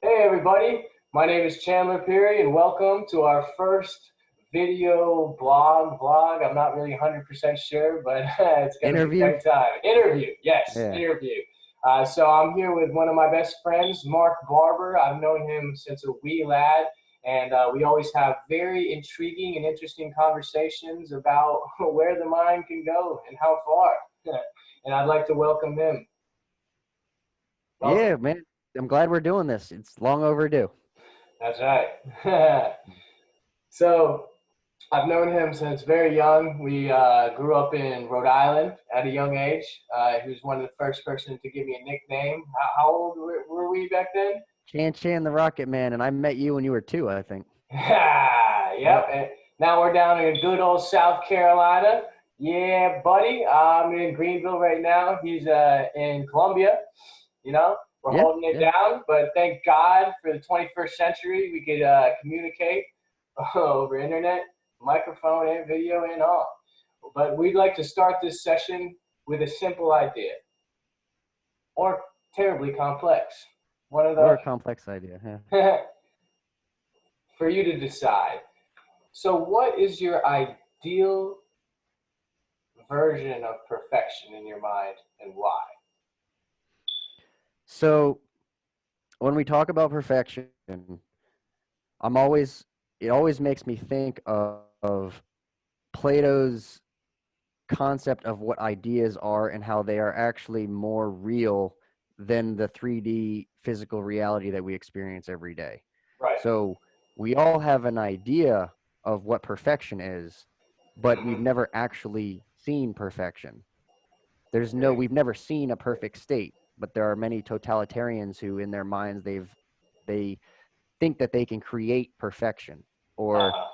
Hey everybody, my name is Chandler Pirie and welcome to our first video vlog. I'm not really 100% sure, but it's going to be a Interview? great time. Interview, yes, Yeah. interview. So I'm here with one of my best friends, Mark Barber. I've known him since a wee lad, and we always have very intriguing and interesting conversations about where the mind can go and how far. And I'd like to welcome him. Welcome. Yeah, man. I'm glad we're doing this. It's long overdue. That's right. So I've known him since very young. We grew up in Rhode Island at a young age. He was one of the first person to give me a nickname. How old were we back then? Chan the Rocket Man, and I met you when you were two, I think. Yep. Yep. And now we're down in good old South Carolina. Yeah, buddy. I'm in Greenville right now. He's in Columbia. You know, we're Yeah, holding it yeah. down. But thank God for the 21st century, we could communicate over internet, microphone, and video, and all. But we'd like to start this session with a simple idea, or terribly complex. One of Or the a complex idea. Yeah. for you to decide. So, what is your ideal version of perfection in your mind, and why? So when we talk about perfection, I'm always it always makes me think of Plato's concept of what ideas are and how they are actually more real than the 3D physical reality that we experience every day. Right. So we all have an idea of what perfection is, but we've Mm-hmm. never actually seen perfection. Agree. We've never seen a perfect state, but there are many totalitarians who in their minds they think that they can create perfection, or Uh-huh.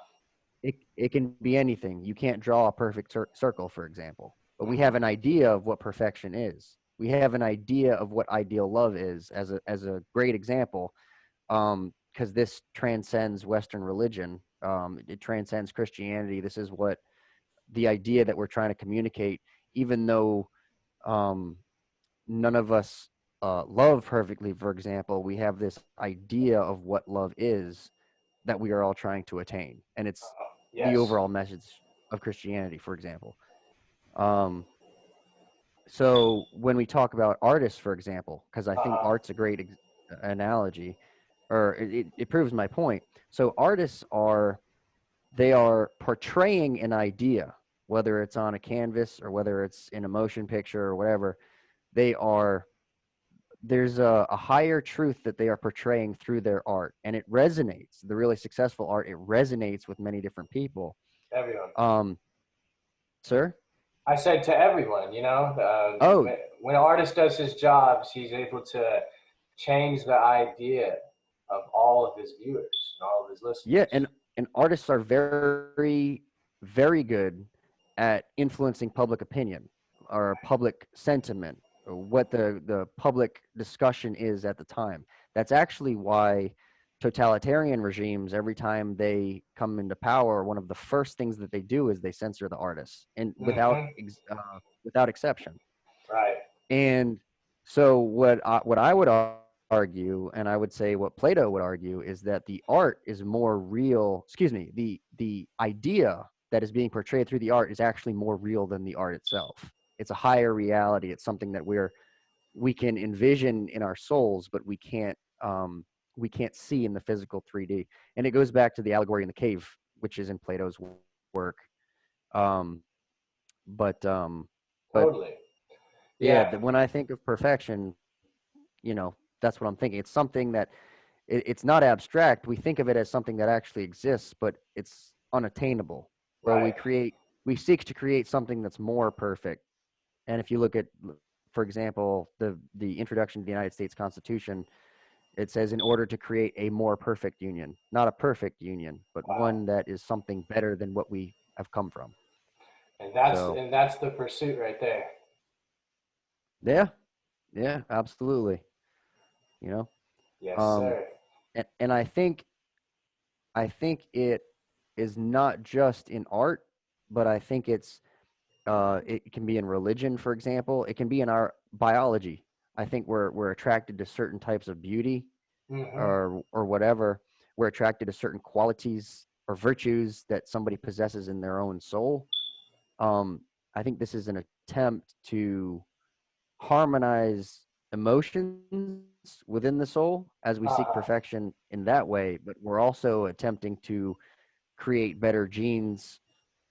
it can be anything. You can't draw a perfect circle, for example, but we have Mm-hmm. an idea of what perfection is. We have an idea of what ideal love is, as a great example, because this transcends Western religion. It transcends Christianity. This is what the idea that we're trying to communicate, even though um, none of us love perfectly. For example, we have this idea of what love is that we are all trying to attain, and it's Uh-huh. the Yes. overall message of Christianity, for example. Um, so when we talk about artists, for example, because I think Uh-huh. art's a great analogy, or it proves my point. So artists are they are portraying an idea, whether it's on a canvas or whether it's in a motion picture or whatever. They are there's a higher truth that they are portraying through their art, and it resonates. The really successful art, it resonates with many different people. Everyone. um Sir? I said to everyone, Oh, when an artist does his jobs, he's able to change the idea of all of his viewers and all of his yeah. listeners. And artists are very, very good at influencing public opinion or public sentiment, or what the public discussion is at the time. That's actually why totalitarian regimes, every time they come into power, one of the first things that they do is they censor the artists, and Mm-hmm. without exception. Right. And so what I would argue, and I would say what Plato would argue, is that the art is more real. Excuse me, the idea that is being portrayed through the art is actually more real than the art itself. It's a higher reality. It's something that we can envision in our souls, but we can't see in the physical 3D. And it goes back to the allegory in the cave, which is in Plato's work. Um, but but Totally. yeah, Yeah. when I think of perfection, that's what I'm thinking. It's something that it's not abstract. We think of it as something that actually exists, but it's unattainable. So Right. we seek to create something that's more perfect. And if you look at, for example, the introduction to the United States Constitution, it says in order to create a more perfect union, not a perfect union, but Wow. one that is something better than what we have come from. And that's So and that's the pursuit right there. yeah, yeah, absolutely. You know, Yes, um, sir. and I think it is not just in art, but I think it can be in religion, for example. It can be in our biology. I think we're attracted to certain types of beauty. Mm-hmm. or whatever. We're attracted to certain qualities or virtues that somebody possesses in their own soul. um, I think this is an attempt to harmonize emotions within the soul as we seek Uh-huh. perfection in that way, but we're also attempting to create better genes,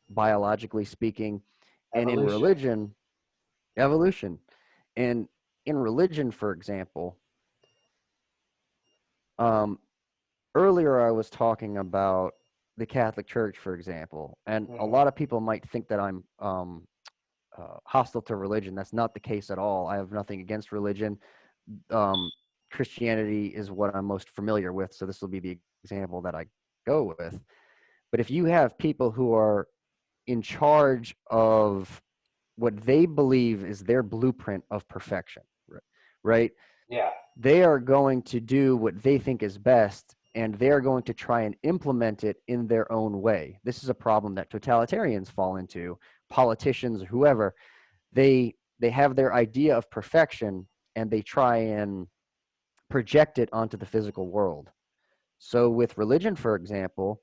biologically speaking. And in Evolution. religion, evolution. And in religion, for example, um, earlier I was talking about the Catholic Church, for example, and a Mm-hmm. lot of people might think that I'm hostile to religion. That's not the case at all. I have nothing against religion. um, Christianity is what I'm most familiar with, so this will be the example that I go with. But if you have people who are in charge of what they believe is their blueprint of perfection, right? Yeah. They are going to do what they think is best, and they're going to try and implement it in their own way. This is a problem that totalitarians fall into, politicians, whoever. They have their idea of perfection, and they try and project it onto the physical world. So, with religion, for example,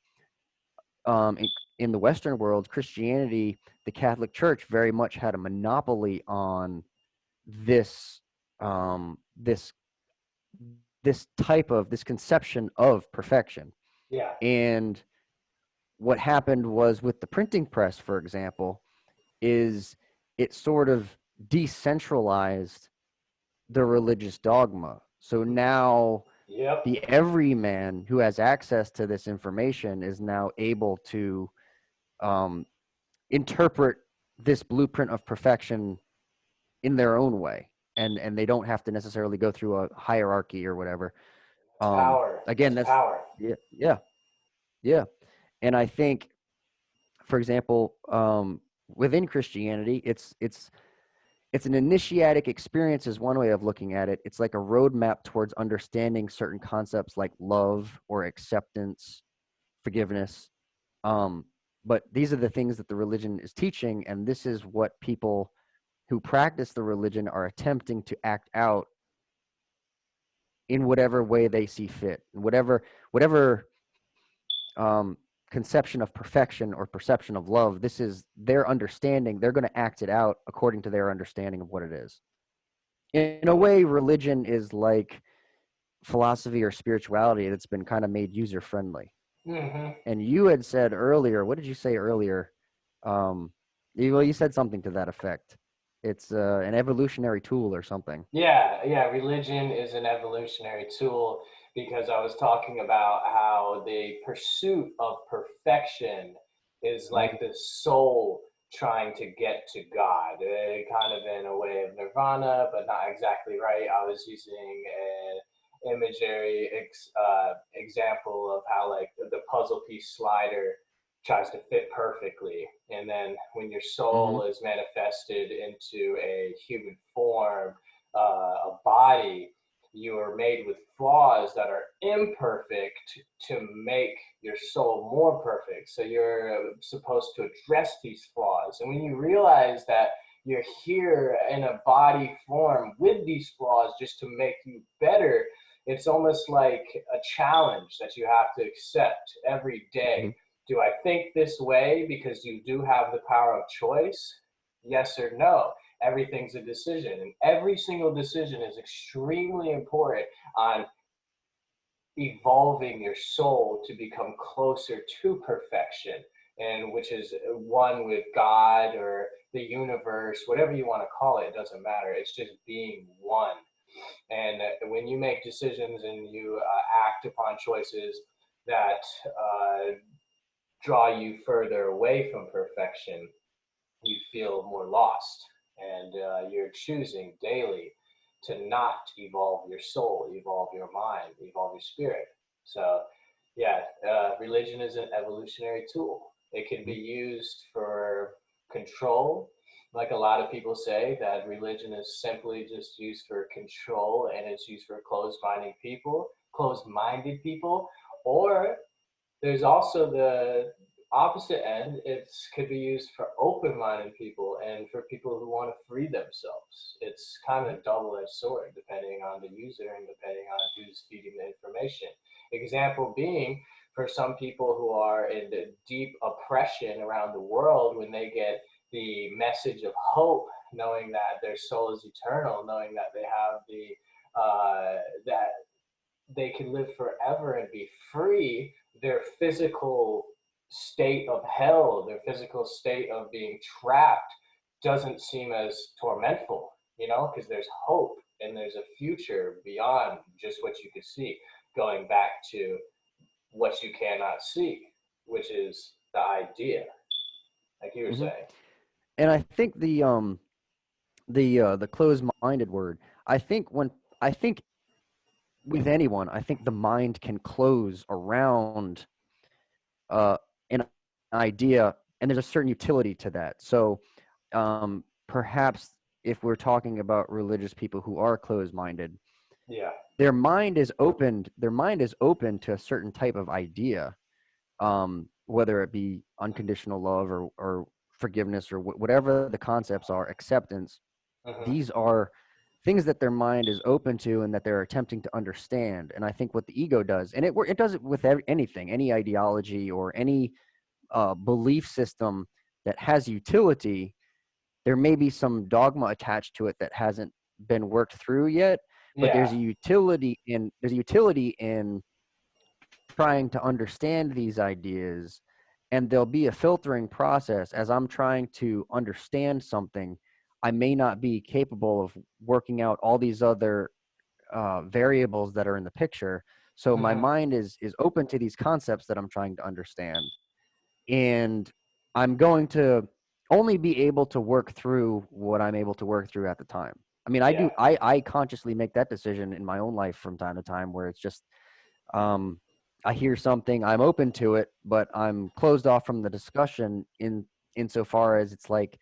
in the Western world, Christianity, the Catholic Church very much had a monopoly on this this this conception of perfection. Yeah. And what happened was with the printing press, for example, is it sort of decentralized the religious dogma. So now Yep. the everyman who has access to this information is now able to um, interpret this blueprint of perfection in their own way, and they don't have to necessarily go through a hierarchy or whatever. That's power. Again, That's that's power. yeah, yeah, yeah. And I think, for example, within Christianity, it's an initiatic experience is one way of looking at it. It's like a roadmap towards understanding certain concepts like love or acceptance, forgiveness. Um, but these are the things that the religion is teaching, and this is what people who practice the religion are attempting to act out in whatever way they see fit, whatever um, conception of perfection or perception of love. This is their understanding. They're going to act it out according to their understanding of what it is. In a way, religion is like philosophy or spirituality that's been kind of made user friendly. Mm-hmm. And you had said earlier, what did you say earlier? You said something to that effect. It's an evolutionary tool or something. Yeah, yeah, religion is an evolutionary tool because I was talking about how the pursuit of perfection is like Mhm. the soul trying to get to God, kind of in a way of nirvana, but not exactly right. I was using an imagery example of how like the puzzle piece slider tries to fit perfectly, and then when your Mhm. soul is manifested into a human form, a body, you are made with flaws that are imperfect to make your soul more perfect. So you're supposed to address these flaws. And when you realize that you're here in a body form with these flaws just to make you better, it's almost like a challenge that you have to accept every day. Mhm. Do I think this way because you do have the power of choice? Yes or no? Everything's a decision, and every single decision is extremely important on evolving your soul to become closer to perfection, and which is one with God or the universe, whatever you want to call it, it doesn't matter. It's just being one. And when you make decisions and you act upon choices that draw you further away from perfection, you feel more lost, and you're choosing daily to not evolve your soul, evolve your mind, evolve your spirit. So yeah, religion is an evolutionary tool. It can be Mhm. used for control, like a lot of people say that religion is simply just used for control and it's used for closed minded people, or there's also the opposite end. It could be used for open-minded people and for people who want to free themselves. It's kind of a double-edged sword, depending on the user and depending on who's feeding the information. information. Example being, for some people who are in the deep oppression around the world, when they get the message of hope, knowing that their soul is eternal, knowing that they have that they can live forever and be free, their physical state of hell, their physical state of being trapped doesn't seem as tormentful, because there's hope and there's a future beyond just what you can see, going back to what you cannot see, which is the idea, like you were Hmm. saying. And I think the closed-minded word. I think when I think with anyone, I think the mind can close around an idea, and there's a certain utility to that. So perhaps if we're talking about religious people who are closed-minded, Yeah. their mind is open to a certain type of idea, whether it be unconditional love or forgiveness or whatever the concepts are, acceptance. Hmm. These are things that their mind is open to and that they're attempting to understand. And I think what the ego does, and it does it with anything, any ideology or any belief system that has utility. There may be some dogma attached to it that hasn't been worked through yet, but Yeah. there's a utility in trying to understand these ideas, and there'll be a filtering process. As I'm trying to understand something, I may not be capable of working out all these other variables that are in the picture. So my Hmm. mind is open to these concepts that I'm trying to understand, and I'm going to only be able to work through what I'm able to work through at the time. I mean, Yeah. I consciously make that decision in my own life from time to time, where it's just um, I hear something, I'm open to it, but I'm closed off from the discussion insofar as it's like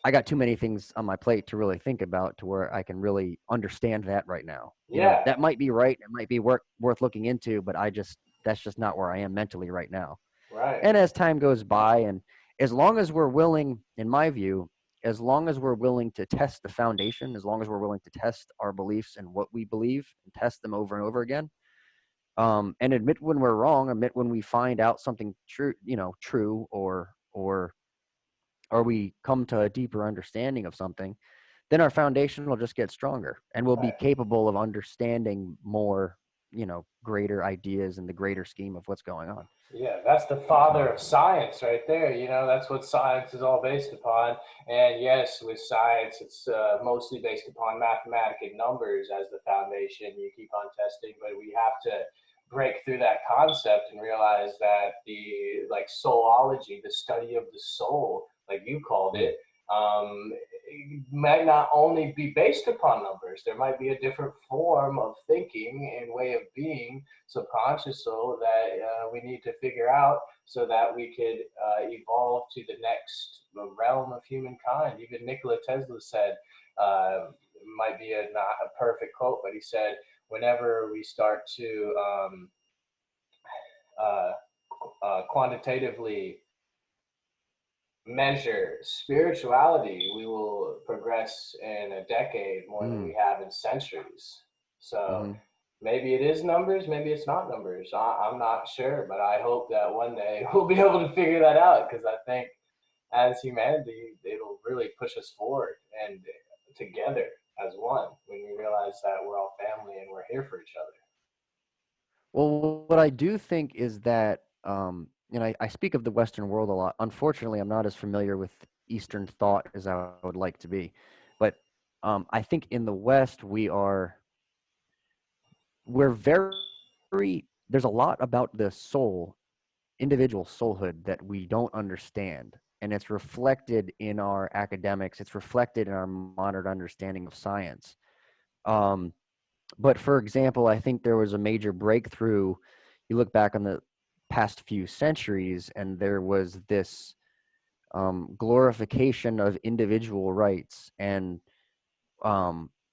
I got too many things on my plate to really think about to where I can really understand that right now. Yeah. That might be right, it might be worth looking into, but that's just not where I am mentally right now. Right. And as time goes by, and as long as we're willing, in my view, as long as we're willing to test the foundation, as long as we're willing to test our beliefs and what we believe and test them over and over again, and admit when we're wrong, admit when we find out something true, or we come to a deeper understanding of something, then our foundation will just get stronger, and we'll be Right. capable of understanding more, greater ideas and the greater scheme of what's going on. Yeah, that's the father of science right there. That's what science is all based upon. And yes, with science, it's mostly based upon mathematical numbers as the foundation. You keep on testing, but we have to break through that concept and realize that the like soulology, the study of the soul, like you called Mm. it, it might not only be based upon numbers. There might be a different form of thinking and way of being subconscious soul that we need to figure out so that we could evolve to the next realm of humankind. Even Nikola Tesla said, might be not a perfect quote, but he said, whenever we start to uh, quantitatively measure spirituality, we will progress in a decade more than Mm. we have in centuries. So Hmm. maybe it is numbers, maybe it's not numbers. I'm not sure, but I hope that one day we'll be able to figure that out, because I think as humanity, it'll really push us forward and together as one when we realize that we're all family and we're here for each other. Well, what I do think is that, and I speak of the Western world a lot. Unfortunately, I'm not as familiar with Eastern thought as I would like to be, but I think in the West we're very there's a lot about the soul, individual soulhood, that we don't understand, and it's reflected in our academics. It's reflected in our modern understanding of science. Um, but for example, I think there was a major breakthrough. You look back on the past few centuries, and there was this glorification of individual rights, and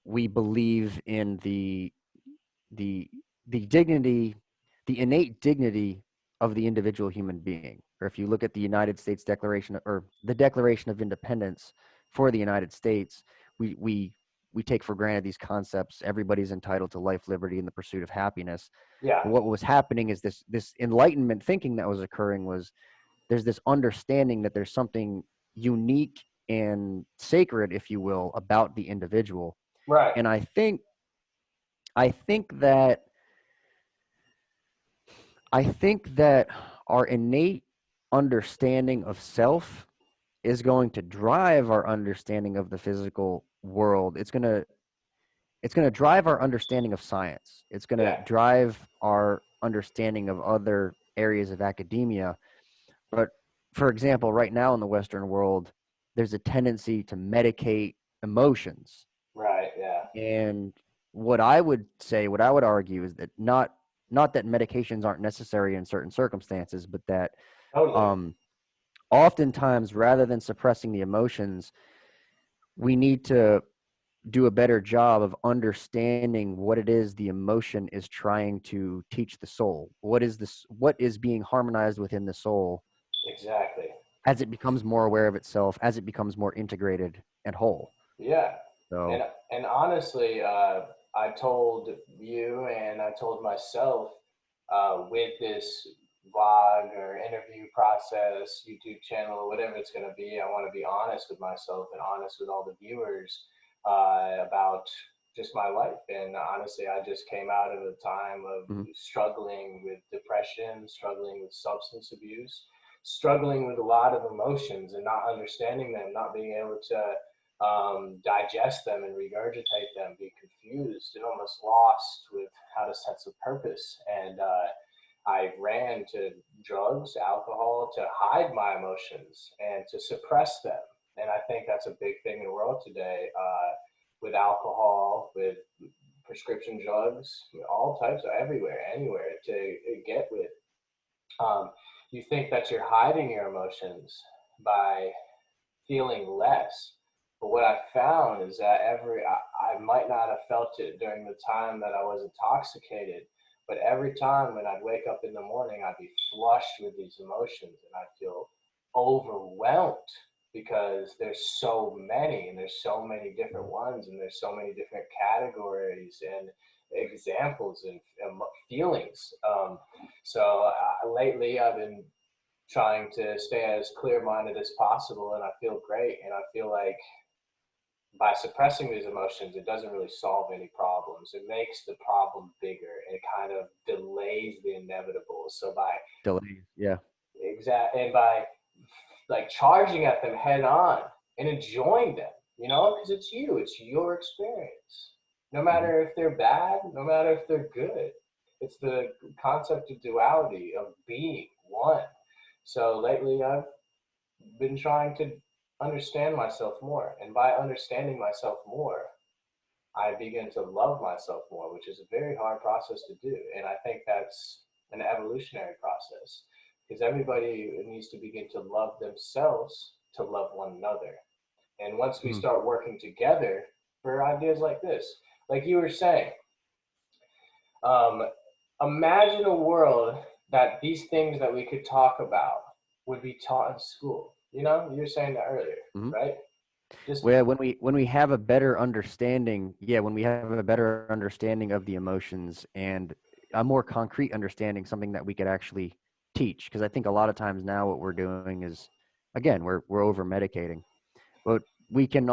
we believe in the the dignity, the innate dignity of the individual human being. Or if you look at the United States Declaration, or the Declaration of Independence for the United States, we we take for granted these concepts. Everybody's entitled to life, liberty, and the pursuit of happiness. Yeah. But what was happening is this enlightenment thinking that was occurring was there's this understanding that there's something unique and sacred, if you will, about the individual. Right. And I think that our innate understanding of self is going to drive our understanding of the physical world. It's going to drive our understanding of science. It's going to Yeah. drive our understanding of other areas of academia. But for example, right now in the Western world, there's a tendency to medicate emotions. Right. Yeah. And what I would say, what I would argue is that not that medications aren't necessary in certain circumstances, but that Totally. um, oftentimes, rather than suppressing the emotions, we need to do a better job of understanding what it is the emotion is trying to teach the soul. What is being harmonized within the soul Exactly. as it becomes more aware of itself, as it becomes more integrated and whole. Yeah. So, And honestly, I told you and I told myself with this blog or interview process, YouTube channel, or whatever it's going to be, I want to be honest with myself and honest with all the viewers about just my life. And honestly, I just came out of a time of mhm, struggling with depression, struggling with substance abuse, struggling with a lot of emotions and not understanding them, not being able to digest them and regurgitate them, be confused and almost lost with how to sense of purpose. And I ran to drugs, alcohol to hide my emotions and to suppress them. And I think that's a big thing in the world today with alcohol, with prescription drugs, all types of everywhere, anywhere to get with. Um, you think that you're hiding your emotions by feeling less. But what I found is that I might not have felt it during the time that I was intoxicated, but every time when I'd wake up in the morning, I'd be flushed with these emotions and I'd feel overwhelmed because there's so many and there's so many different ones and there's so many different categories and examples and feelings. Lately I've been trying to stay as clear-minded as possible, and I feel great. And I feel like by suppressing these emotions, it doesn't really solve any problems. It makes the problem bigger. It kind of delays the inevitable. So by delays. Yeah. by like charging at them head on and enjoying them, because it's your experience. No Hmm. matter if they're bad, no matter if they're good. It's the concept of duality, of being one. So lately, I've been trying to understand myself more. And by understanding myself more, I begin to love myself more, which is a very hard process to do. And I think that's an evolutionary process because everybody needs to begin to love themselves to love one another. And once we Hmm. start working together for ideas like this, like you were saying, um, imagine a world that these things that we could talk about would be taught in school. You were saying that earlier, Hmm. right? Just Well, when we have a better understanding, yeah, when we have a better understanding of the emotions and a more concrete understanding, something that we could actually teach, because I think a lot of times now what we're doing is, again, we're over medicating, but we can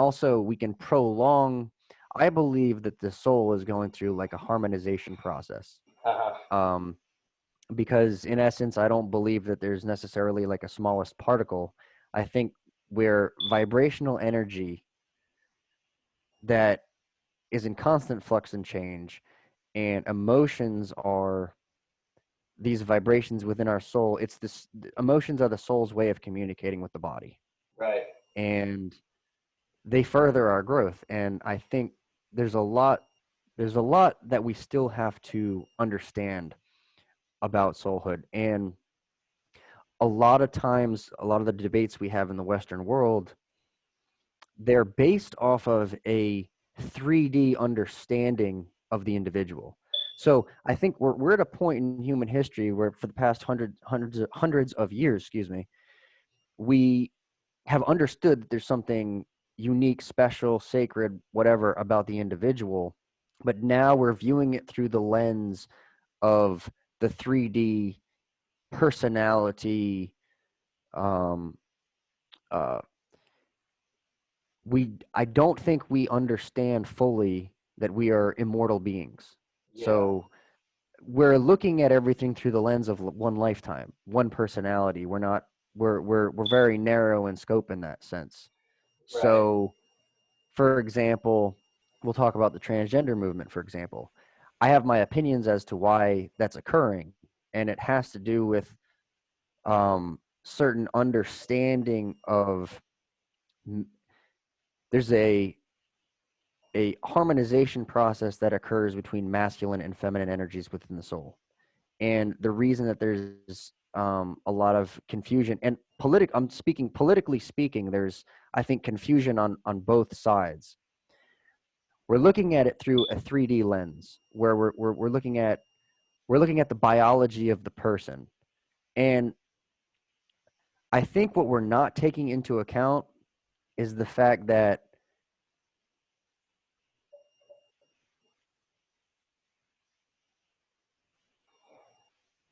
prolong. I believe that the soul is going through like a harmonization process. uh, Um, because in essence, I don't believe that there's necessarily like a smallest particle. I think we're vibrational energy that is in constant flux and change, and emotions are these vibrations within our soul. Emotions are the soul's way of communicating with the body, right. and they further our growth. And I think there's a lot there's a lot that we still have to understand about soulhood. And a lot of times, a lot of the debates we have in the Western world, they're based off of a 3D understanding of the individual. So I think we're at a point in human history where for the past hundreds of years, excuse me, we have understood that there's something unique, special, sacred, whatever about the individual. But now we're viewing it through the lens of the 3D personality. Um, uh, I don't think we understand fully that we are immortal beings. Yeah. So we're looking at everything through the lens of one lifetime, one personality. We're not we're very narrow in scope in that sense. Right. So, for example, we'll talk about the transgender movement, for example. I have my opinions as to why that's occurring, and it has to do with certain understanding of there's a harmonization process that occurs between masculine and feminine energies within the soul. And the reason that there's a lot of confusion and I'm speaking politically speaking, there's, I think, confusion on both sides. We're looking at it through a 3D lens where we're looking at the biology of the person. And I think what we're not taking into account is the fact that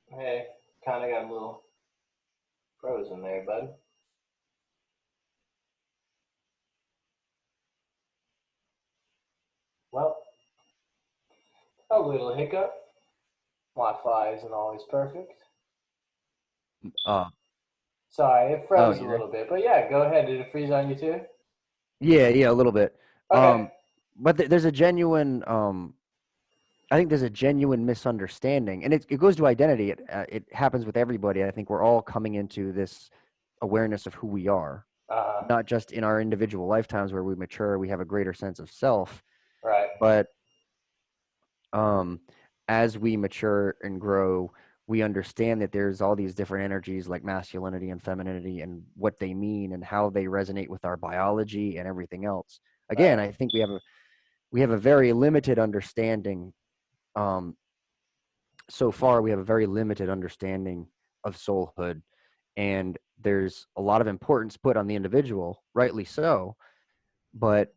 Hey, kind of got a little frozen there, bud. Well, a little hiccup. Wi-Fi isn't always perfect. uh Sorry, it oh, froze a you there? little bit, but yeah, go ahead. Did it freeze on you too? Yeah, a little bit. Okay. Um but there's a genuine I think there's a genuine misunderstanding, and it goes to identity. It happens with everybody. I think we're all coming into this awareness of who we are, Uh, not just in our individual lifetimes where we mature, we have a greater sense of self, right. but um, as we mature and grow, we understand that there's all these different energies like masculinity and femininity and what they mean and how they resonate with our biology and everything else. Again, Right. I think we have a very limited understanding. So far, we have a very limited understanding of soulhood, and there's a lot of importance put on the individual, rightly so, but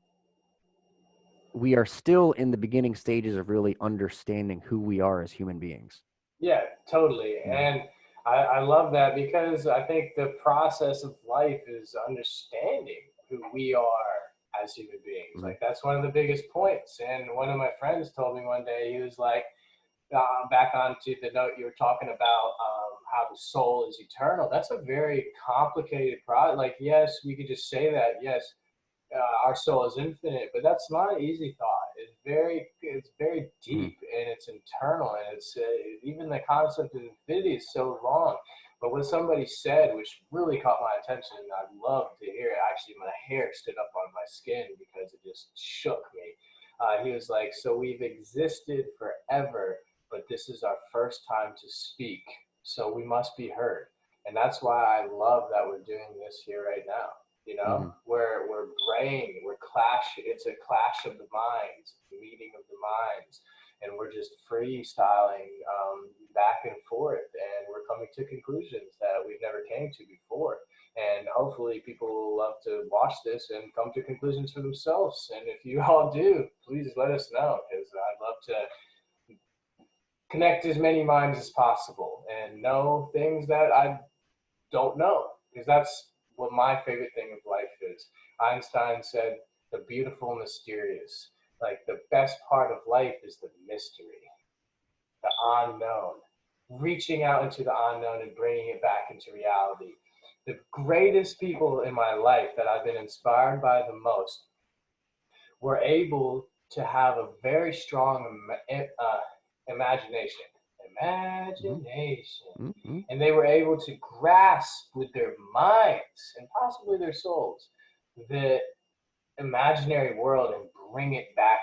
we are still in the beginning stages of really understanding who we are as human beings. Yeah, totally. You know? And I love that because I think the process of life is understanding who we are as human beings. Mhm. Like, that's one of the biggest points. And one of my friends told me one day, he was like, back onto the note you were talking about, how the soul is eternal. That's a very complicated process. Like, yes, we could just say that. Yes, our soul is infinite, but that's not an easy thought. It's very Mhm. deep and it's internal, and it's even the concept of infinity is so wrong. But what somebody said, which really caught my attention, and I'd love to hear it. Actually, my hair stood up on my skin because it just shook me. He was like, "So we've existed forever, but this is our first time to speak, so we must be heard." And that's why I love that we're doing this here right now. You know, Mhm. we're clash. It's a clash of the minds, meeting of the minds, and we're just freestyling back and forth, and we're coming to conclusions that we've never came to before. And hopefully, people will love to watch this and come to conclusions for themselves. And if you all do, please let us know because I'd love to connect as many minds as possible and know things that I don't know, because that's what my favorite thing of life is. Einstein said, the beautiful and mysterious. Like, the best part of life is the mystery, the unknown, reaching out into the unknown and bringing it back into reality. The greatest people in my life that I've been inspired by the most were able to have a very strong imagination. Mhm. Imagination. Mhm. And they were able to grasp with their minds and possibly their souls the imaginary world and bring it back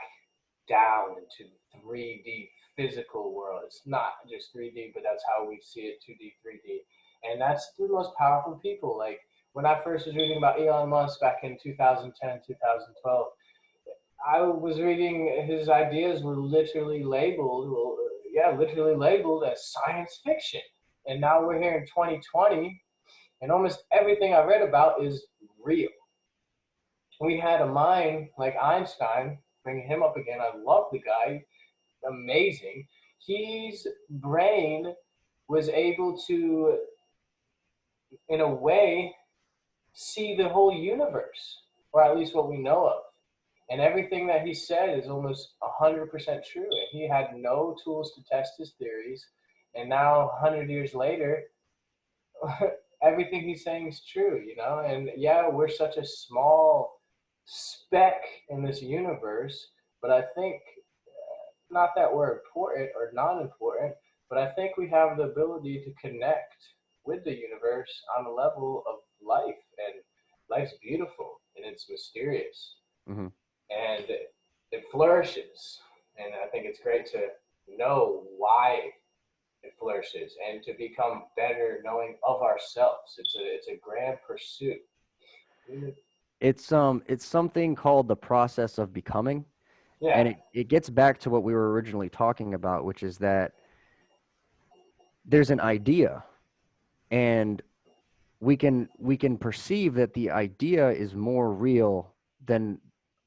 down into the 3D physical world. It's not just 3D, but that's how we see it, 2D, 3D. And that's the most powerful people. Like, when I first was reading about Elon Musk back in 2010, 2012, I was reading his ideas were literally labeled, well, yeah, literally labeled as science fiction. And now we're here in 2020, and almost everything I read about is real. We had a mind like Einstein, bringing him up again. I love the guy, amazing. His brain was able to, in a way, see the whole universe, or at least what we know of. And everything that he said is almost 100% true. And he had no tools to test his theories. And now, 100 years later, everything he's saying is true, you know? And yeah, we're such a small speck in this universe, but I think not that we're important or not important, but I think we have the ability to connect with the universe on a level of life. And life's beautiful and it's mysterious Hmm. and it flourishes. And I think it's great to know why it flourishes and to become better knowing of ourselves. It's a grand pursuit. It's something called the process of becoming, Yeah, and it gets back to what we were originally talking about, which is that there's an idea, and we can perceive that the idea is more real than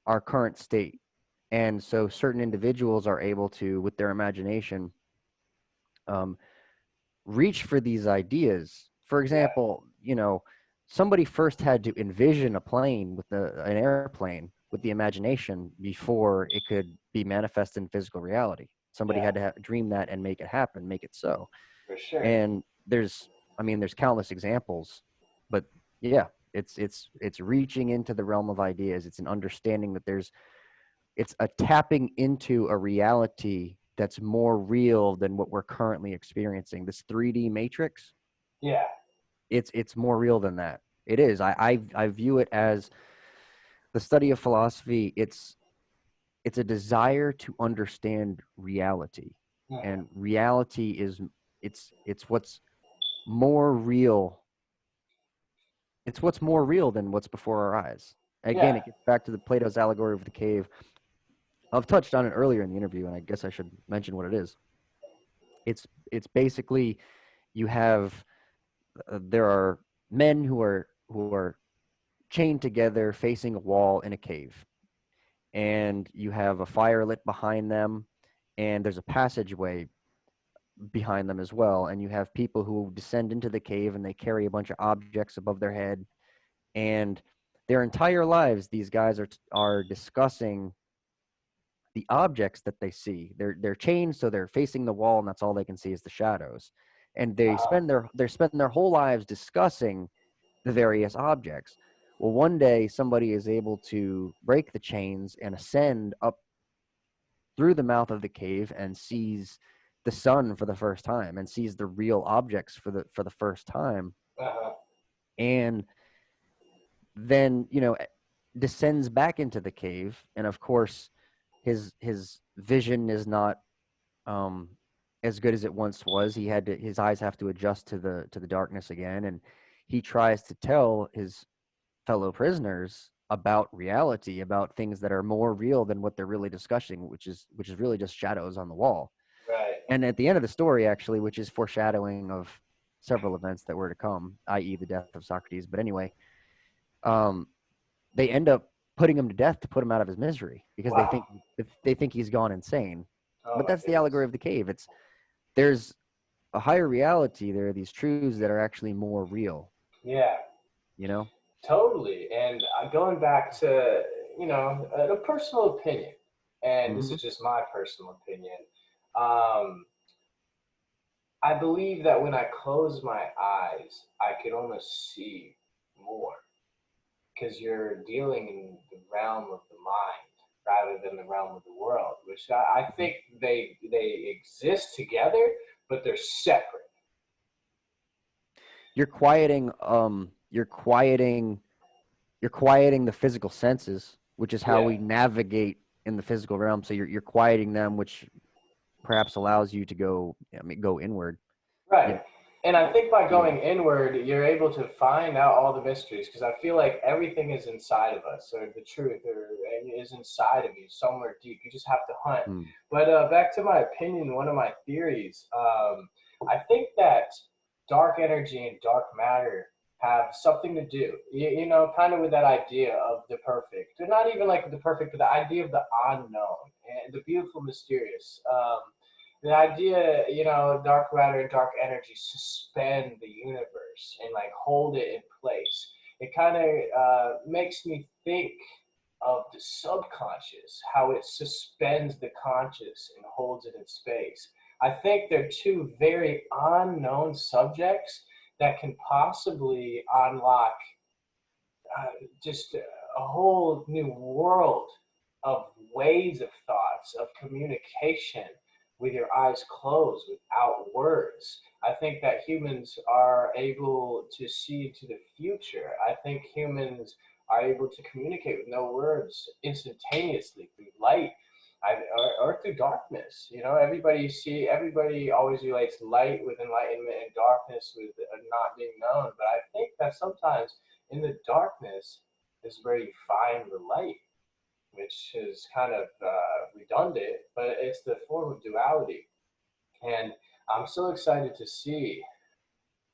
our current state. And so certain individuals are able to, with their imagination, um, reach for these ideas. For yeah, example, somebody first had to envision a plane with an airplane with the imagination before it could be manifest in physical reality. Somebody yeah, had to dream that and make it happen, make it so. for sure. And there's countless examples, but yeah, it's reaching into the realm of ideas. It's an understanding that it's a tapping into a reality that's more real than what we're currently experiencing. This 3D matrix, Yeah, it's more real than that. It is. I view it as the study of philosophy. It's a desire to understand reality, mhm, and reality is it's what's more real. It's what's more real than what's before our eyes. yeah, Again, it gets back to the Plato's allegory of the cave. I've touched on it earlier in the interview, and I guess I should mention what it is. It's basically, you have there are men who are chained together facing a wall in a cave, and you have a fire lit behind them, and there's a passageway behind them as well, and you have people who descend into the cave and they carry a bunch of objects above their head, and their entire lives these guys are discussing the objects that they see. They're chained, so they're facing the wall, and that's all they can see is the shadows. And uh-huh, they spend their whole lives discussing the various objects. Well, one day somebody is able to break the chains and ascend up through the mouth of the cave and sees the sun for the first time and sees the real objects for the first time, uh-huh, and then descends back into the cave. And of course his vision is not um as good as it once was. His eyes have to adjust to the darkness again, and he tries to tell his fellow prisoners about reality, about things that are more real than what they're really discussing, which is really just shadows on the wall. right, And at the end of the story, actually, which is foreshadowing of several events that were to come, i.e., the death of Socrates. But anyway, um, they end up putting him to death to put him out of his misery because wow, they think he's gone insane. oh But my that's the goodness, allegory of the cave. There's a higher reality. There are these truths that are actually more real. yeah, You know. totally. And going back to, a personal opinion, and this Hmm. is just my personal opinion, um, I believe that when I close my eyes, I can almost see more because you're dealing in the realm of the mind rather than the realm of the world, which I Hmm. think they exist together, but they're separate. You're quieting. You're quieting the physical senses, which is how Yeah, we navigate in the physical realm. So you're quieting them, which perhaps allows you to go inward. You right. know. And I think by Yeah. going inward, you're able to find out all the mysteries because I feel like everything is inside of us, or the truth, is inside of you somewhere deep. You just have to hunt. Hmm. But back to my opinion, one of my theories, I think that dark energy and dark matter have something to do. You know, kind of with that idea of the perfect. They're not even like the perfect, but the idea of the unknown and the beautiful, mysterious. The idea, you know, dark matter and dark energy suspend the universe and like hold it in place. It kind of makes me think of the subconscious, how it suspends the conscious and holds it in space. I think they're two very unknown subjects that can possibly unlock just a whole new world of ways of thoughts, of communication with your eyes closed, without words. I think that humans are able to see into the future. I think humans are able to communicate with no words instantaneously through light. Or through darkness. You know, everybody always relates light with enlightenment and darkness with not being known. But I think that sometimes in the darkness is where you find the light, which is kind of redundant, but it's the form of duality. And I'm so excited to see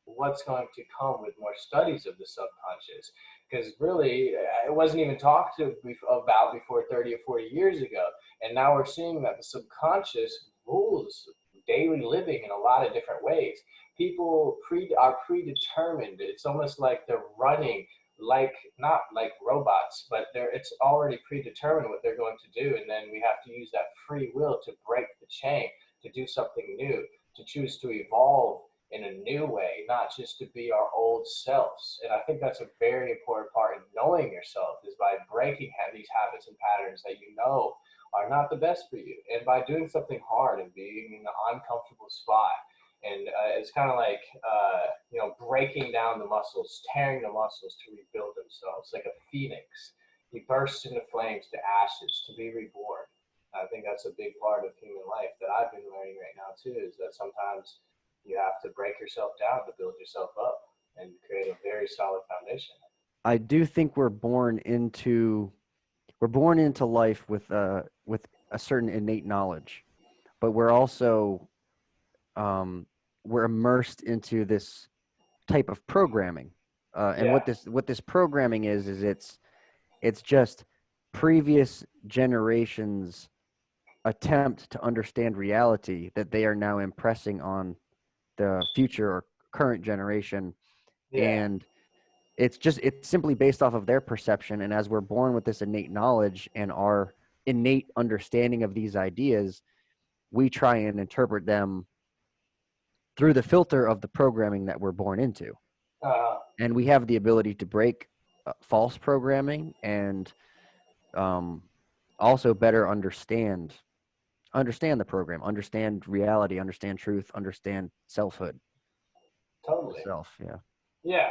what's going to come with more studies of the subconscious, because really it wasn't even talked about before 30 or 40 years ago, and now we're seeing that the subconscious rules daily living in a lot of different ways. People are predetermined. It's almost like they're running, like not like robots, but it's already predetermined what they're going to do, and then we have to use that free will to break the chain, to do something new, to choose to evolve in a new way, not just to be our old selves. And I think that's a very important part in knowing yourself, is by breaking these habits and patterns that you know are not the best for you, and by doing something hard and being in an uncomfortable spot. And it's kind of like you know, breaking down the muscles, tearing the muscles to rebuild themselves, like a phoenix. He bursts into flames to ashes to be reborn. I think that's a big part of human life that I've been learning right now too, is that sometimes you have to break yourself down to build yourself up and create a very solid foundation. I do think we're born into life with a certain innate knowledge, but we're also we're immersed into this type of programming. And Yeah. what this programming is it's just previous generations attempt to understand reality that they are now impressing on the future or current generation. Yeah. And it's simply based off of their perception. And as we're born with this innate knowledge and our innate understanding of these ideas, we try and interpret them through the filter of the programming that we're born into. Uh, And we have the ability to break false programming and um, also better understand the program, understand reality, understand truth, understand selfhood, the totally. self. Yeah. Yeah.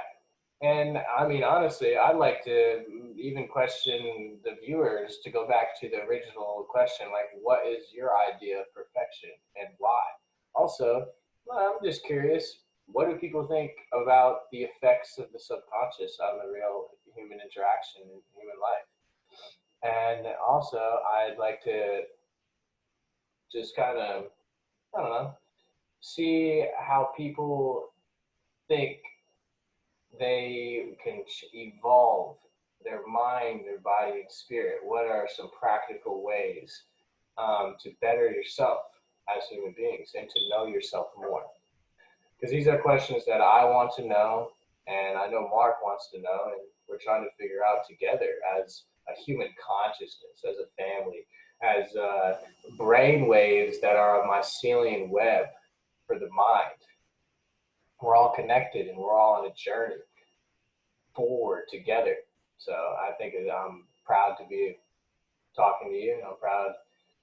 And I mean, honestly, I'd like to even question the viewers to go back to the original question, like, what is your idea of perfection and why? Also, well, I'm just curious, what do people think about the effects of the subconscious on the real human interaction in human life? And also, I'd like to just kind of, I don't know, see how people think they can evolve their mind, their body, and spirit. What are some practical ways to better yourself as human beings and to know yourself more? Because these are questions that I want to know, and I know Mark wants to know, and we're trying to figure out together as a human consciousness, as a family, as brain waves that are a mycelium web for the mind. We're all connected and we're all on a journey forward together. So I think I'm proud to be talking to you, and I'm proud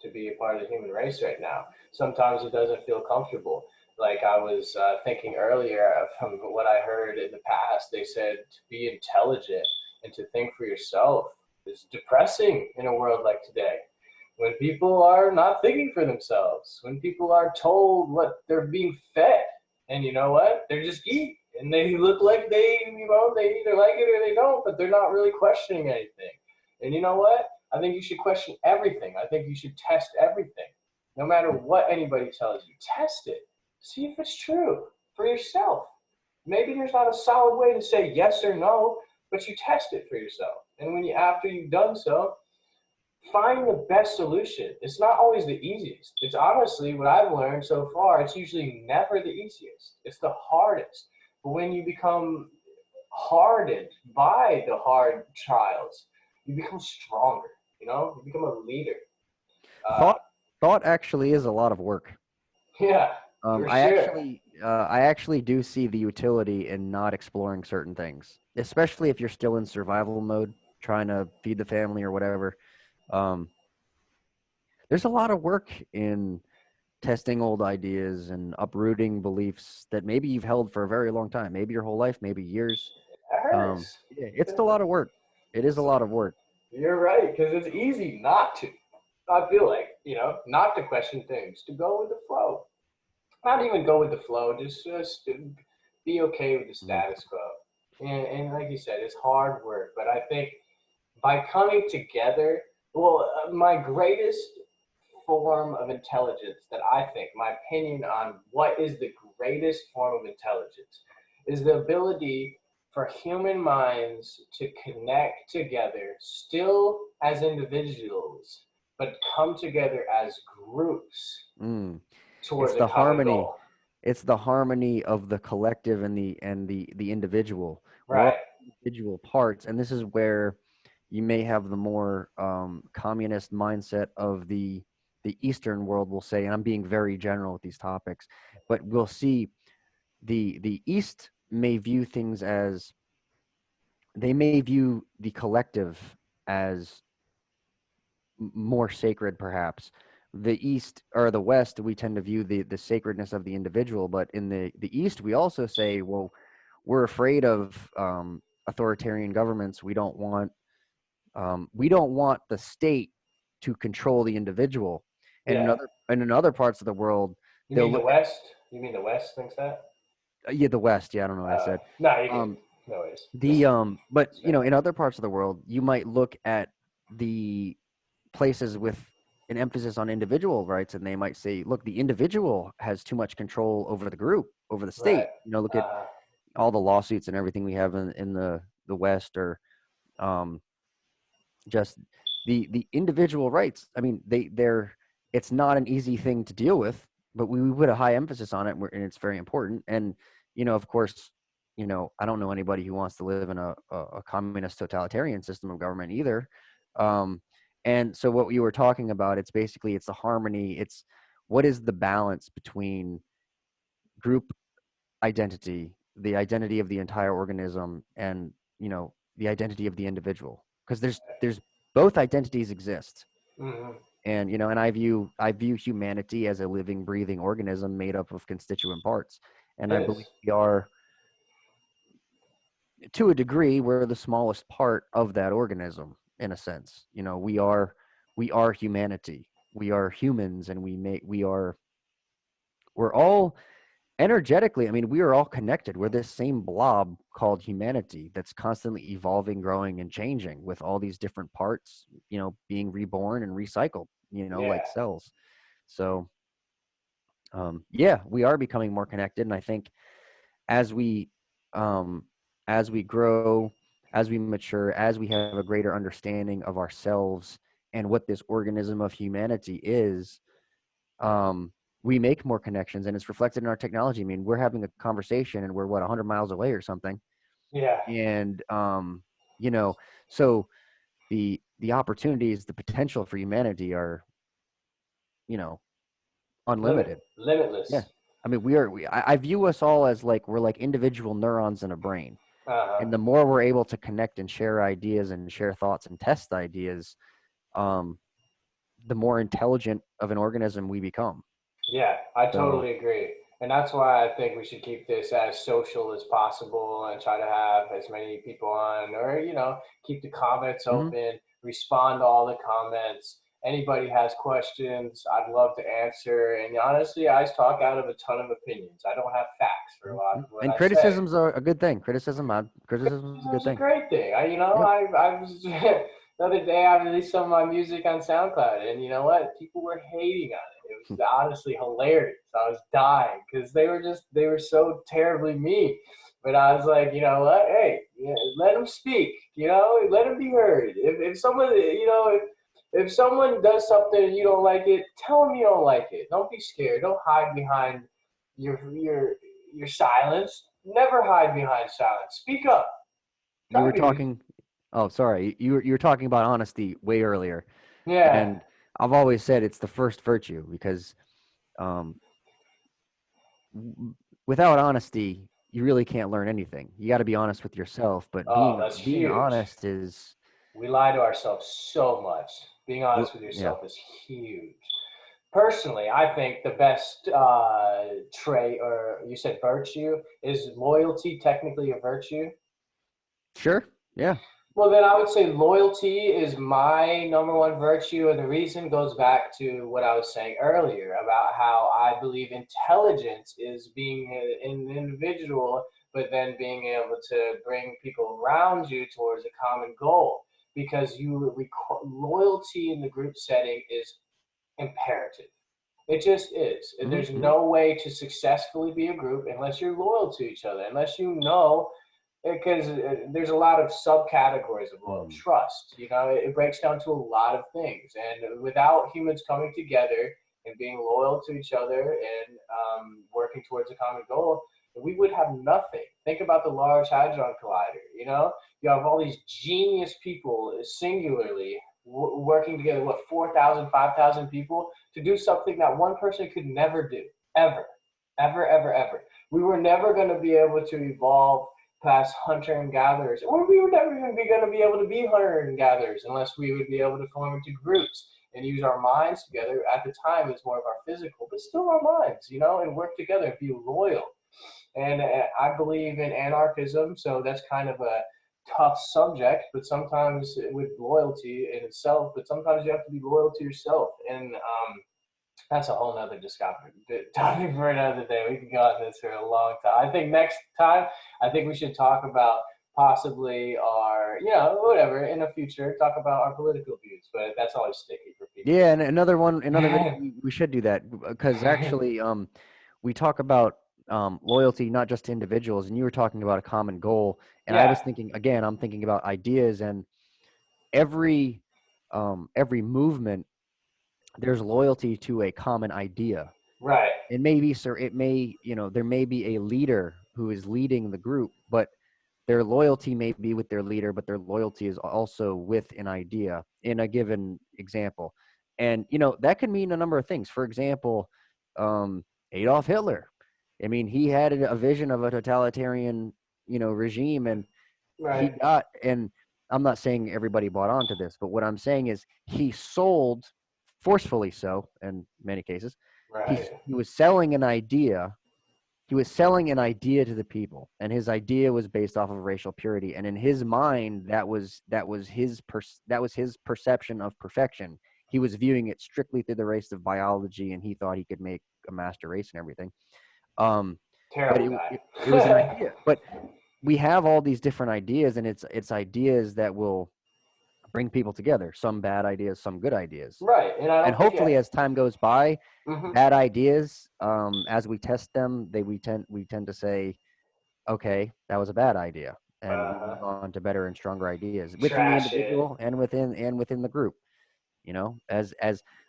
to be a part of the human race right now. Sometimes it doesn't feel comfortable. Like I was thinking earlier from what I heard in the past, they said to be intelligent and to think for yourself is depressing in a world like today. When people are not thinking for themselves, when people are told what they're being fed, and you know what? They're just eat, and they look like they either like it or they don't, but they're not really questioning anything. And you know what? I think you should question everything. I think you should test everything. No matter what anybody tells you, test it. See if it's true for yourself. maybe there's not a solid way to say yes or no, but you test it for yourself. And when you, after you've done so, find the best solution. It's not always the easiest. It's honestly what I've learned so far. It's usually never the easiest. It's the hardest. But when you become hardened by the hard trials, you become stronger. You know, you become a leader. Uh, Thought thought actually is a lot of work. yeah, for sure. I actually do see the utility in not exploring certain things, especially if you're still in survival mode, trying to feed the family or whatever. Um, there's a lot of work in testing old ideas and uprooting beliefs that maybe you've held for a very long time, maybe your whole life, maybe years. That hurts. Yeah, it's a lot of work. It is a It's, lot of work. you're right, because it's easy not to. I feel like, not to question things, to go with the flow. Not even go with the flow, just be okay with the Mhm. status quo. And like you said, it's hard work, but I think by coming together, well, my greatest form of intelligence that I think, my opinion on what is the greatest form of intelligence, is the ability for human minds to connect together still as individuals, but come together as groups Mm. It's towards a the common harmony. goal. It's the harmony of the collective and the individual. We're Right. all individual parts, and this is where you may have the more communist mindset of the Eastern world. Will say, and I'm being very general with these topics, but we'll see the East may view things as they may view the collective as more sacred, perhaps. The East or the West, we tend to view the sacredness of the individual, but in the East, we also say, well, we're afraid of authoritarian governments. We don't want the state to control the individual. And Yeah. in other parts of the world, You they'll mean the look West? You mean the West thinks that? yeah, the West. Yeah, I don't know what I said. No, you good. Um, No worries. but Respect. in other parts of the world, you might look at the places with an emphasis on individual rights, and they might say, look, the individual has too much control over the group, over the Right. state. Look at Uh, all the lawsuits and everything we have in the West, or um, just the individual rights. I mean, they're it's not an easy thing to deal with, but we put a high emphasis on it, and it's very important. And of course, I don't know anybody who wants to live in a communist totalitarian system of government either. Um, and so what you were talking about, it's the harmony. It's what is the balance between group identity, the identity of the entire organism, and the identity of the individual, because there's both identities exist. hmm And and I view humanity as a living, breathing organism made up of constituent parts, and It I is. believe we are, to a degree, we're the smallest part of that organism, in a sense. We are humanity. We are humans, and we're all energetically, I mean, we are all connected. We're this same blob called humanity that's constantly evolving, growing, and changing, with all these different parts, being reborn and recycled, Yeah. like cells. So yeah, we are becoming more connected. And I think as we um, as we grow, as we mature, as we have a greater understanding of ourselves and what this organism of humanity is, um, we make more connections, and it's reflected in our technology. I mean, we're having a conversation and we're 100 miles away or something. Yeah. And you know, so the opportunities, the potential for humanity are, you know, unlimited. Yeah. Limitless. I mean, I view us all as like we're like individual neurons in a brain. Uh-huh. And the more we're able to connect and share ideas and share thoughts and test ideas, um, the more intelligent of an organism we become. Yeah, I So, totally agree. And that's why I think we should keep this as social as possible and try to have as many people on, or, keep the comments mhm. open, respond to all the comments. Anybody has questions, I'd love to answer. And honestly, I talk out of a ton of opinions. I don't have facts for a lot of what And I say. criticisms are a good thing. Criticism is a good It's a thing. great thing. Yep. I was the other day I released some of my music on SoundCloud, and you know what? People were hating on it. It was honestly hilarious. I was dying because they were so terribly mean. But I was like, you know what? Hey, yeah, let them speak. You know, let them be heard. If someone, you know, if someone does something and you don't like it, tell them you don't like it. Don't be scared. Don't hide behind your silence. Never hide behind silence. Speak up. You Try were to be. talking. Oh, sorry. You were talking about honesty way earlier, Yeah. and I've always said it's the first virtue because um, w- without honesty, you really can't learn anything. You got to be honest with yourself, but Oh, being that's being huge. honest is We lie to ourselves so much. Being honest with yeah. yourself is huge. Personally, I think the best trait, or you said virtue, is loyalty technically a virtue? Sure. Yeah. Well, then I would say loyalty is my number one virtue, and the reason goes back to what I was saying earlier about how I believe intelligence is being an individual, but then being able to bring people around you towards a common goal. Because loyalty in the group setting is imperative. It just is. Hmm. There's Hmm. no way to successfully be a group unless you're loyal to each other, unless you know, because there's a lot of subcategories of loyal Hmm. trust. You know, it breaks down to a lot of things, and without humans coming together and being loyal to each other and working towards a common goal, we would have nothing. Think about the Large Hadron Collider. You know, you have all these genius people singularly working together. What 4,000, 5,000 people to do something that one person could never do, ever, ever, ever, ever. We were never going to be able to evolve past hunter and gatherers, or we were never even going to be able to be hunter and gatherers unless we would be able to form into groups and use our minds together. At the time, it's more of our physical, but still our minds, you know, and work together and be loyal. And I believe in anarchism, so that's kind of a tough subject, but sometimes with loyalty in itself, but sometimes you have to be loyal to yourself. And that's a whole nother topic for another day. We can go on this for a long time. I think next time, I think we should talk about possibly our, you know, whatever in the future, talk about our political views, but that's always sticky for people. Yeah, and another video we should do that because actually, we talk about loyalty not just to individuals, and you were talking about a common goal, and I Yeah, was thinking again, I'm thinking about ideas, and every every movement there's loyalty to a common idea. right, It may be, sir, it may, there may be a leader who is leading the group, but their loyalty may be with their leader, but their loyalty is also with an idea in a given example. And, that could mean a number of things. For example, Adolf Hitler. I mean, he had a vision of a totalitarian, regime, and right, and I'm not saying everybody bought onto this, but what I'm saying is he sold, forcefully so in many cases, right. he was selling an idea. He was selling an idea to the people, and his idea was based off of racial purity. And in his mind, that was his perception of perfection. He was viewing it strictly through the race of biology, and he thought he could make a master race and everything. Um, but Terrible it was an guy. idea. But we have all these different ideas, and it's ideas that will bring people together. Some bad ideas, some good ideas, Right, and I and don't think hopefully, it. as time goes by, Mm-hmm. bad ideas, as we test them, we tend to say, okay, that was a bad idea, and we Uh-huh. move on to better and stronger ideas within the Trash it. individual and within the group. As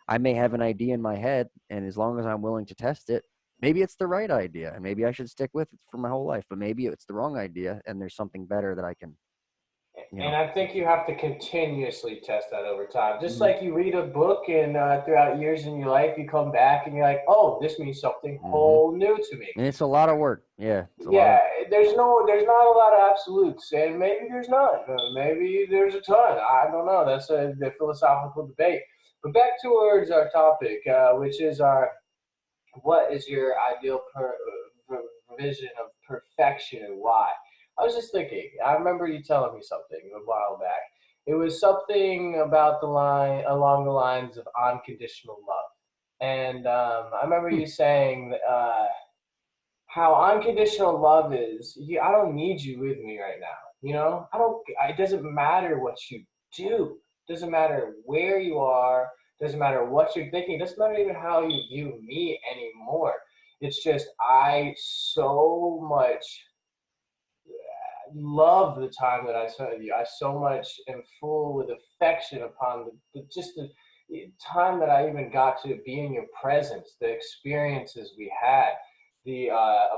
I may have an idea in my head, and as long as I'm willing to test it, maybe it's the right idea, and maybe I should stick with it for my whole life. But maybe it's the wrong idea, and there's something better that I can, And I take think you from it. have to continuously test that over time. Just Hmm. like you read a book and throughout years in your life, you come back and you're like, oh, this means something Hmm. whole new to me. And it's a lot of work. Yeah, it's a lot Yeah, of. there's not a lot of absolutes, and maybe there's not. Maybe there's a ton. I don't know. That's the philosophical debate. But back towards our topic, which is our what is your ideal vision of perfection and why? I was just thinking. I remember you telling me something a while back. It was something about the line along the lines of unconditional love, and I remember Hmm. you saying how unconditional love is. I don't need you with me right now. You know, I don't. It doesn't matter what you do. It doesn't matter where you are. It doesn't matter what you're thinking. It doesn't matter even how you view me anymore. It's just I so much love the time that I spent with you. I so much am full with affection upon the time that I even got to be in your presence, the experiences we had, the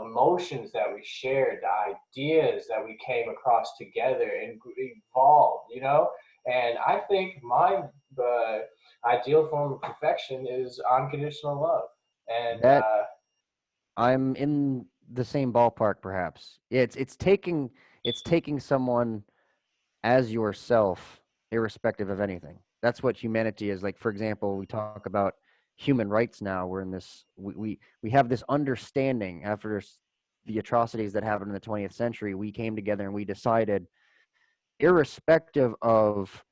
emotions that we shared, the ideas that we came across together and evolved, you know? And I think my ideal form of perfection is unconditional love. And That I'm in the same ballpark, perhaps. It's taking someone as yourself, irrespective of anything. That's what humanity is. Like, for example, we talk about human rights now. We're in this. We have this understanding after the atrocities that happened in the 20th century. We came together and we decided, irrespective of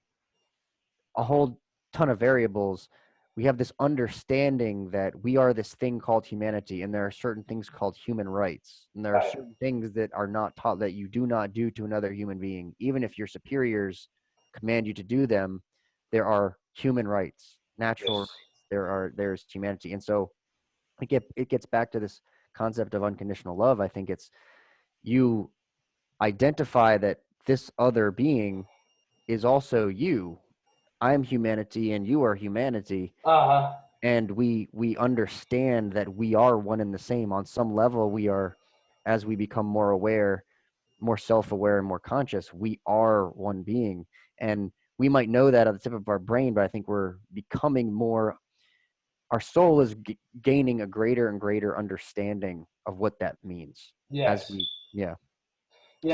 a whole ton of variables, we have this understanding that we are this thing called humanity, and there are certain things called human rights, and there are right, certain things that are not taught, that you do not do to another human being, even if your superiors command you to do them. There are human rights, natural rights. yes, There's humanity, and so it gets back to this concept of unconditional love. I think it's, you identify that this other being is also you. I'm humanity and you are humanity, uh-huh, and we understand that we are one and the same. On some level, we are, as we become more aware, more self-aware and more conscious, we are one being. And we might know that at the tip of our brain, but I think we're becoming more, our soul is gaining a greater and greater understanding of what that means as yes, we, yeah.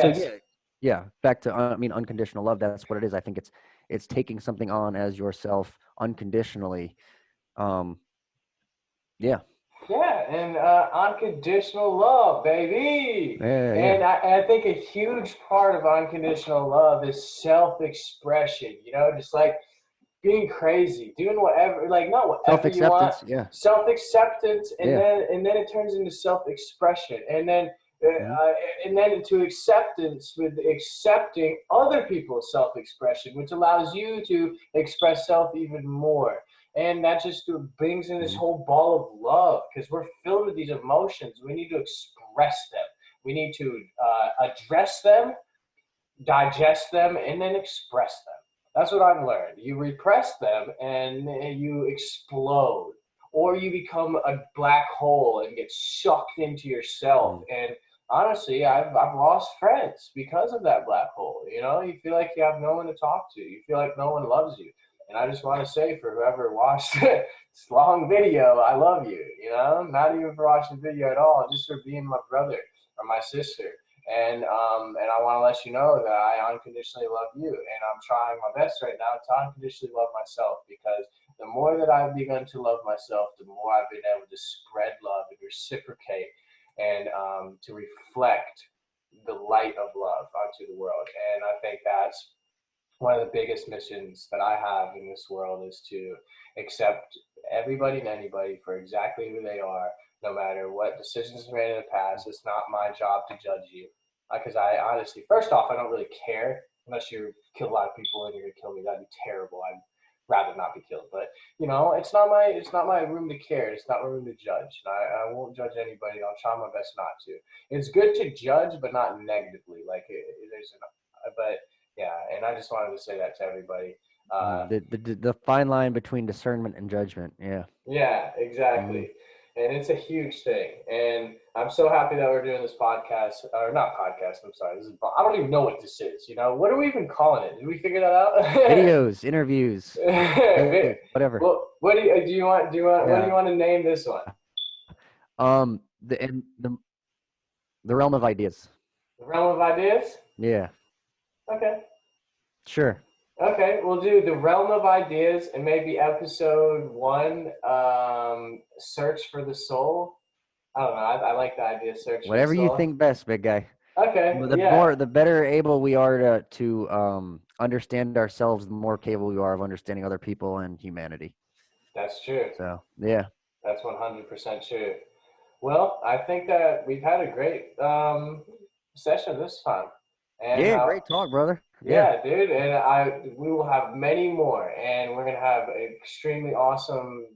So yes. yeah, back to, I mean, unconditional love. That's what it is. I think it's taking something on as yourself unconditionally. Um, yeah, Yeah, and unconditional love, baby. yeah. And I think a huge part of unconditional love is self-expression, you know, just like being crazy, doing whatever, like not Self whatever you want, acceptance. Yeah, self-acceptance, and yeah. then it turns into self-expression, Hmm. uh, and then into acceptance with accepting other people's self-expression, which allows you to express self even more. And that just brings in this Hmm. whole ball of love because we're filled with these emotions. We need to express them. We need to address them, digest them, and then express them. That's what I've learned. You repress them and you explode, or you become a black hole and get sucked into yourself. Hmm. And honestly, I've lost friends because of that black hole. You know, you feel like you have no one to talk to. You feel like no one loves you. And I just want to say, for whoever watched this long video, I love you. You know, not even for watching the video at all, just for being my brother or my sister. And I want to let you know that I unconditionally love you, and I'm trying my best right now to unconditionally love myself, because the more that I've begun to love myself, the more I've been able to spread love and reciprocate, and to reflect the light of love onto the world. And I think that's one of the biggest missions that I have in this world, is to accept everybody and anybody for exactly who they are, no matter what decisions are made in the past. It's not my job to judge you, because I honestly, first off, I don't really care unless you kill a lot of people and you're gonna kill me. That'd be terrible. I'd rather not be killed. But you know, it's not my room to care. It's not my room to judge. I won't judge anybody. I'll try my best not to. It's good to judge, but not negatively. Like there's an, but yeah, and I just wanted to say that to everybody. Uh, The fine line between discernment and judgment. Yeah. yeah, Hmm. exactly. And it's a huge thing. And I'm so happy that we're doing this podcast, or not podcast. I'm sorry. I don't even know what this is. You know, what are we even calling it? Did we figure that out? Videos, interviews, whatever. Well, what do you want? What do you Yeah. want to name this one? The realm of ideas. The Realm of Ideas. Yeah. Okay. Sure. Okay, we'll do the Realm of Ideas, and maybe episode one, Search for the Soul. I don't know. I like the idea, Search for the Whatever you Soul. think best, big guy. Okay, The yeah, more, the better able we are to understand ourselves, the more capable we are of understanding other people and humanity. that's true. So yeah. That's 100% true. Well, I think that we've had a great session this time. And Yeah, great talk, brother. Yeah. yeah, dude, and we will have many more, and we're gonna have extremely awesome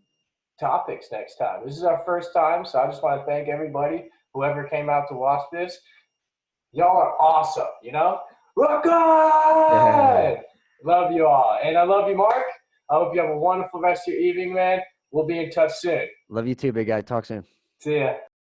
topics next time. This is our first time, so I just want to thank everybody, whoever came out to watch this. Y'all are awesome, you know? Rock Yeah. on! Love you all. And I love you, Mark. I hope you have a wonderful rest of your evening, man. We'll be in touch soon. Love you too, big guy. Talk soon. See ya.